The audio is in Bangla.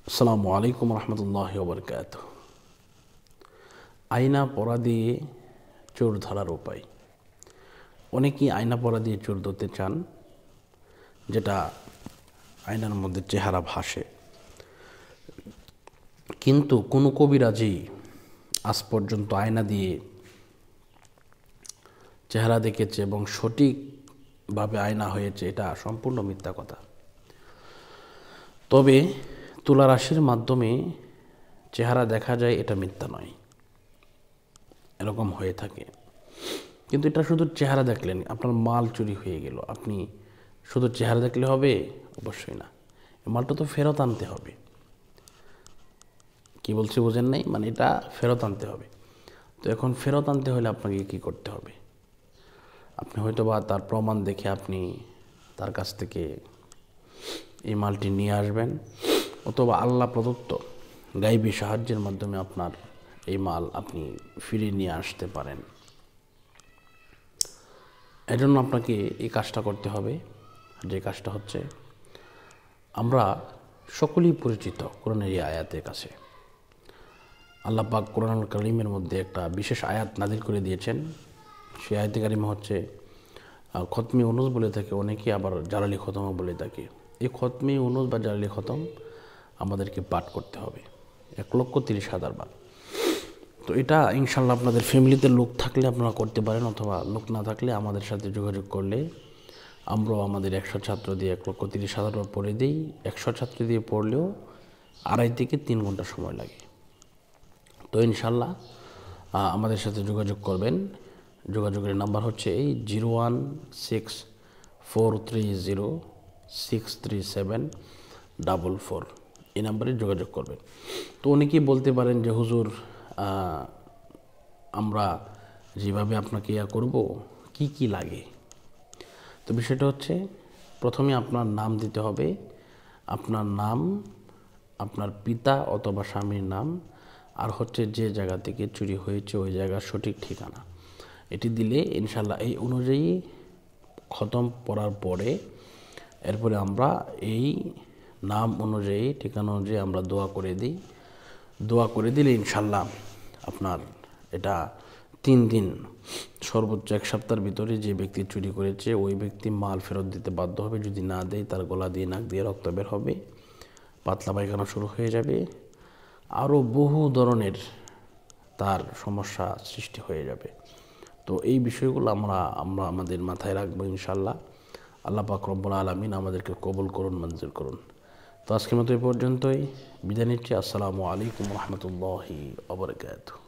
আসসালামু আলাইকুম রহমতুল্লাহি ওয়া বারাকাতুহু। আয়না পরা দিয়ে চোর ধরার উপায়। অনেকেই আয়না পরা দিয়ে চোর ধরতে চান, যেটা আয়নার মধ্যে চেহারা ভাসে, কিন্তু কোনো কবিরাজই আজ পর্যন্ত আয়না দিয়ে চেহারা দেখেছে এবং সঠিকভাবে আয়না হয়েছে, এটা সম্পূর্ণ মিথ্যা কথা। তবে তুলা রাশির মাধ্যমে চেহারা দেখা যায়, এটা মিথ্যা নয়, এরকম হয়ে থাকে। কিন্তু এটা শুধু চেহারা দেখলেন, আপনার মাল চুরি হয়ে গেল, আপনি শুধু চেহারা দেখলে হবে? অবশ্যই না, এই মালটা তো ফেরত আনতে হবে। কি বলছি বোঝেন নাই? মানে এটা ফেরত আনতে হবে। তো এখন ফেরত আনতে হলে আপনাকে কি করতে হবে? আপনি হয়তো বা তার প্রমাণ দেখে আপনি তার কাছ থেকে এই মালটি নিয়ে আসবেন, অথবা আল্লাহ প্রদত্ত গাইবী সাহায্যের মাধ্যমে আপনার এই মাল আপনি ফিরিয়ে নিয়ে আসতে পারেন। এজন্য আপনাকে এই কাজটা করতে হবে, যে কাজটা হচ্ছে, আমরা সকলেই পরিচিত কোরআনের এই আয়াতের কাছে। আল্লাহ পাক কোরআনুল কারীমের মধ্যে একটা বিশেষ আয়াত নাজিল করে দিয়েছেন। সেই আয়াতে কারিমা হচ্ছে খতমি উনুস বলে থাকে অনেকে, আবার জালালি খতমও বলে থাকে। এই খতমি উনুস বা জালালি খতম আমাদেরকে পাঠ করতে হবে 1,30,000 বার। তো এটা ইনশাল্লাহ আপনাদের ফ্যামিলিতে লোক থাকলে আপনারা করতে পারেন, অথবা লোক না থাকলে আমাদের সাথে যোগাযোগ করলে আমরাও আমাদের 100 ছাত্র দিয়ে 1,30,000 বার পড়ে দিই। 100 ছাত্র দিয়ে পড়লেও 2.5 থেকে 3 ঘন্টা সময় লাগে। তো ইনশাল্লাহ আমাদের সাথে যোগাযোগ করবেন। যোগাযোগের নাম্বার হচ্ছে এই 01630637444। এই নাম্বারে যোগাযোগ করবেন। তো অনেকেই বলতে পারেন যে হুজুর, আমরা যেভাবে আপনাকে করব, কি কি লাগে? তো বিষয়টা হচ্ছে, প্রথমে আপনার নাম দিতে হবে, আপনার নাম, আপনার পিতা অথবা স্বামীর নাম, আর হচ্ছে যে জায়গা থেকে চুরি হয়েছে ওই জায়গার সঠিক ঠিকানা। এটি দিলে ইনশাল্লাহ এই অনুযায়ী খতম পড়ার পরে এরপরে আমরা এই নাম অনুযায়ী, ঠিকানা অনুযায়ী আমরা দোয়া করে দিই। দোয়া করে দিলে ইনশাল্লাহ আপনার এটা 3 দিন, সর্বোচ্চ 1 সপ্তাহের ভিতরে যে ব্যক্তি চুরি করেছে ওই ব্যক্তি মাল ফেরত দিতে বাধ্য হবে। যদি না দেয়, তার গলা দিয়ে, নাক দিয়ে রক্ত বের হবে, পাতলা পায়খানা শুরু হয়ে যাবে, আরও বহু ধরনের তার সমস্যা সৃষ্টি হয়ে যাবে। তো এই বিষয়গুলো আমরা আমাদের মাথায় রাখবো ইনশাল্লাহ। আল্লাহ পাক রব্বুল আলামিন আমাদেরকে কবুল করুন, মঞ্জুর করুন। তো আজকের মতো এই পর্যন্তই, বিদায় নিচ্ছি। আসসালামু আলাইকুম রহমতুল্লাহি ওয়া বারাকাতুহু।